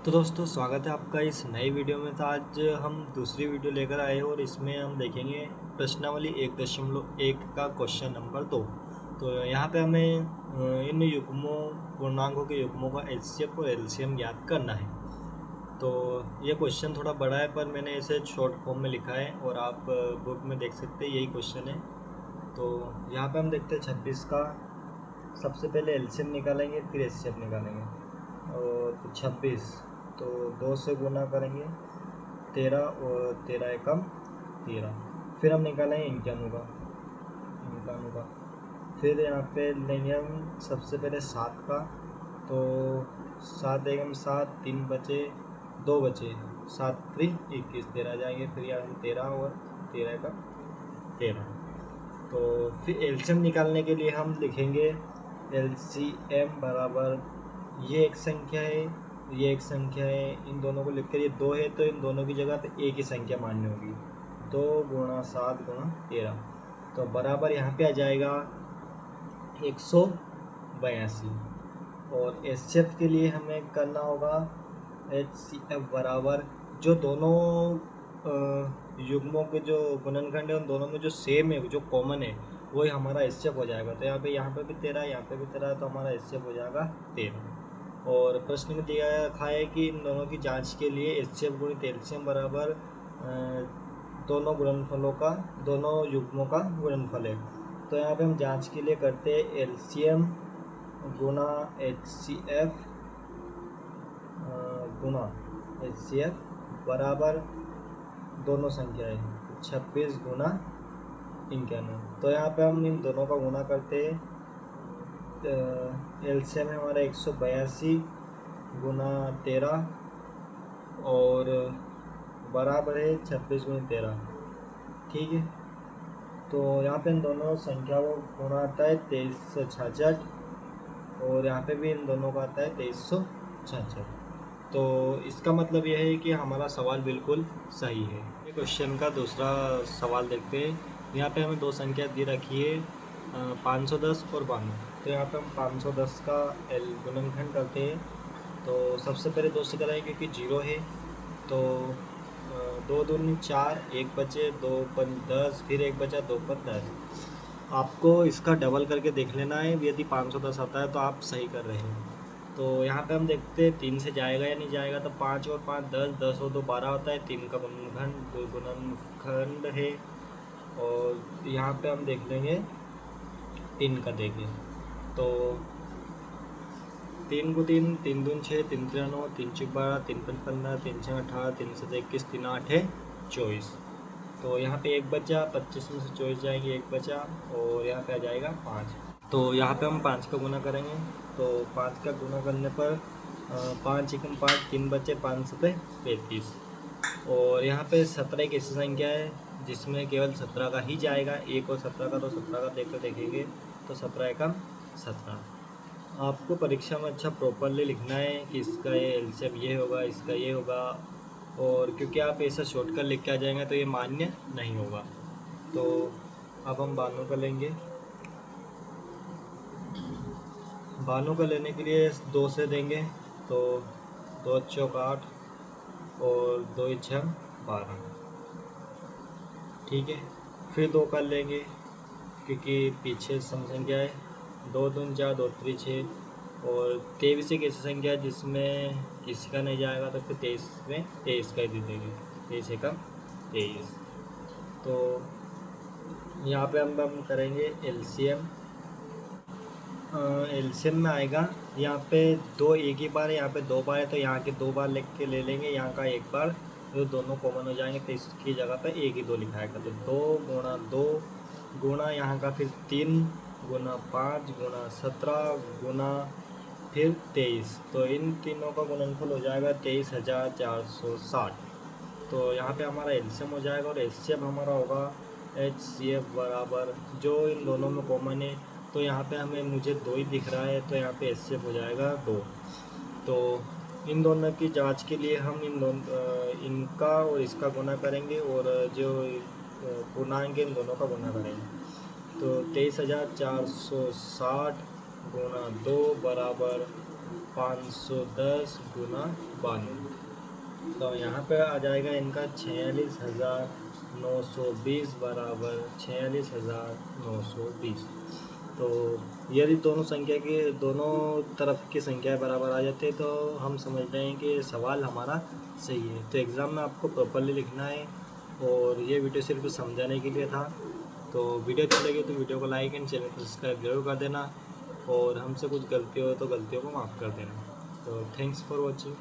तो दोस्तों स्वागत है आपका इस नई वीडियो में। तो आज हम दूसरी वीडियो लेकर आए हैं और इसमें हम देखेंगे प्रश्नावली 1.1 का क्वेश्चन नंबर 2। तो यहाँ पे हमें इन युग्मों पूर्णांकों के युग्मों का एचसीएफ और एलसीएम ज्ञात करना है। तो ये क्वेश्चन थोड़ा बड़ा है पर मैंने इसे शॉर्ट फॉर्म में लिखा है और आप बुक में देख सकते हैं, यही क्वेश्चन है। तो यहाँ पे हम देखते हैं 26 का सबसे पहले एलसीएम निकालेंगे फिर एचसीएफ निकालेंगे। और तो 26 तो 2 से गुना करेंगे 13 और 13 एकम 13। फिर हम निकालेंगे 91 का। फिर यहाँ पे लेंगे हम सबसे पहले 7 का। तो 7 एकम 7, 3 बचे 2 बचे 7 3 21 13 जाएंगे। फिर यहाँ से 13 और 13 एकम 13। तो फिर एलसीएम निकालने के लिए हम लिखेंगे एलसीएम बराबर ये एक संख्या है, ये एक संख्या है, इन दोनों को लिखकर ये 2 है तो इन दोनों की जगह पे एक ही संख्या माननी होगी। 2 गुणा 7 गुणा 13 तो बराबर यहाँ पे आ जाएगा 182। और एचसीएफ के लिए हमें करना होगा एचसीएफ बराबर जो दोनों युग्मों के जो गुणनखंड है उन दोनों में जो सेम है, जो कॉमन है, वही हमारा एचसीएफ हो जाएगा। तो यहाँ पे भी 13 यहाँ पे भी 13 तो हमारा एचसीएफ हो जाएगा 13। और प्रश्न में दिया रखा है कि इन दोनों की जांच के लिए एचसीएफ गुणित एलसीएम बराबर दोनों गुणनफलों का, दोनों युग्मों का गुणनफल है। तो यहाँ पे हम जांच के लिए करते हैं एलसीएम गुणा एचसीएफ गुणा एचसीएफ बराबर दोनों संख्याएं 26 गुणा 91। तो यहाँ पे हम इन दोनों का गुणा करते हैं। एलसीएम है हमारा 182 गुणा 13 और बराबर है 26 गुणा 13। ठीक है, तो यहाँ पे इन दोनों संख्या को गुणा आता है 2366 और यहाँ पे भी इन दोनों का आता है 2366। तो इसका मतलब यह है कि हमारा सवाल बिल्कुल सही है। ये क्वेश्चन का दूसरा सवाल देखते हैं। यहाँ पे हमें दो संख्या दी रखी है 510 और 92। तो यहाँ पे हम 510 का एल गुणनखंड करते हैं। तो सबसे पहले 2 से कराएंगे क्योंकि 0 है। तो 2 दूनी 4, 1 बचे 2 5 10, फिर 1 बचा 2 5 10। आपको इसका डबल करके देख लेना है, यदि 510 आता है तो आप सही कर रहे हैं। तो यहाँ पे हम देखते हैं 3 से जाएगा या नहीं जाएगा। तो 5 और 5 10, 10 और 2 12 होता है। 3 का गुणनखंड है। और यहाँ पे हम देख लेंगे 3 का देंगे। तो 3 को 3, 3 दून 6, 3 3 9, 3 6 12, 3 5 15, 3 6 18, 3 7 21, 3 8 है 24। तो यहाँ पे 1 बचा, 25 में से 24 जाएंगे 1 बचा और यहाँ पे आ जाएगा 5। तो यहाँ पे हम 5 का गुना करेंगे। तो 5 का गुना करने पर 5 एकम 5, 3 बचे 5 7 35। और यहाँ पे 17 एक ऐसी संख्या है जिसमें केवल 17 का ही जाएगा। 1 और 17 का, तो 17 का देखकर देखेंगे तो 17 एकम 17। आपको परीक्षा में अच्छा प्रॉपरली लिखना है कि इसका ये एलसीएम ये होगा, इसका ये होगा। और क्योंकि आप ऐसा शॉर्टकट लिख के आ जाएंगे तो ये मान्य नहीं होगा। तो अब हम 92 का लेंगे। 92 का लेने के लिए 2 से देंगे। तो 2 चौक 8 और 2 छः 12। ठीक है, फिर 2 कर लेंगे क्योंकि पीछे सम संख्या है। 2 दून 4, 2 3 6 और 23 एक ऐसी संख्या है जिसमें किसी का नहीं जाएगा। तो फिर 23 में 23 का ही दे देंगे। 23 एकम 23। तो यहाँ पे हम करेंगे एलसीएम। एलसीएम में आएगा यहाँ पे 2 एक ही बार है, यहाँ पे 2 बार है। तो यहाँ के 2 बार लिख के ले लेंगे, यहाँ का 1 बार, जो दोनों कॉमन हो जाएंगे। तो इसकी जगह पे 1 ही 2 लिखाएगा। तो 2 गुणा 2 गुणा यहाँ का फिर 3 गुणा 5 गुणा 17 गुणा फिर 23। तो इन तीनों का गुणनफल हो जाएगा 23,460। तो यहाँ पे हमारा एलसीएम हो जाएगा और एचसीएफ हमारा होगा एचसीएफ बराबर जो इन दोनों में कॉमन है। तो यहाँ पे मुझे 2 ही दिख रहा है तो यहाँ पे एचसीएफ हो जाएगा 2। तो इन दोनों की जांच के लिए हम इनका और इसका गुना करेंगे और जो पूर्णांक इन दोनों का गुना करेंगे। तो 23,460 गुणा 2 बराबर 510 गुना 92। तो यहाँ पे आ जाएगा इनका 46,920 बराबर 46,920। तो यदि दोनों संख्या के दोनों तरफ की संख्या बराबर आ जाती है तो हम समझ रहे हैं कि सवाल हमारा सही है। तो एग्ज़ाम में आपको प्रॉपरली लिखना है, और ये वीडियो सिर्फ समझाने के लिए था। तो वीडियो अच्छी लगी तो वीडियो को लाइक एंड चैनल को सब्सक्राइब जरूर कर देना, और हमसे कुछ गलती हो तो गलतियों को माफ़ कर देना। तो थैंक्स फॉर वॉचिंग।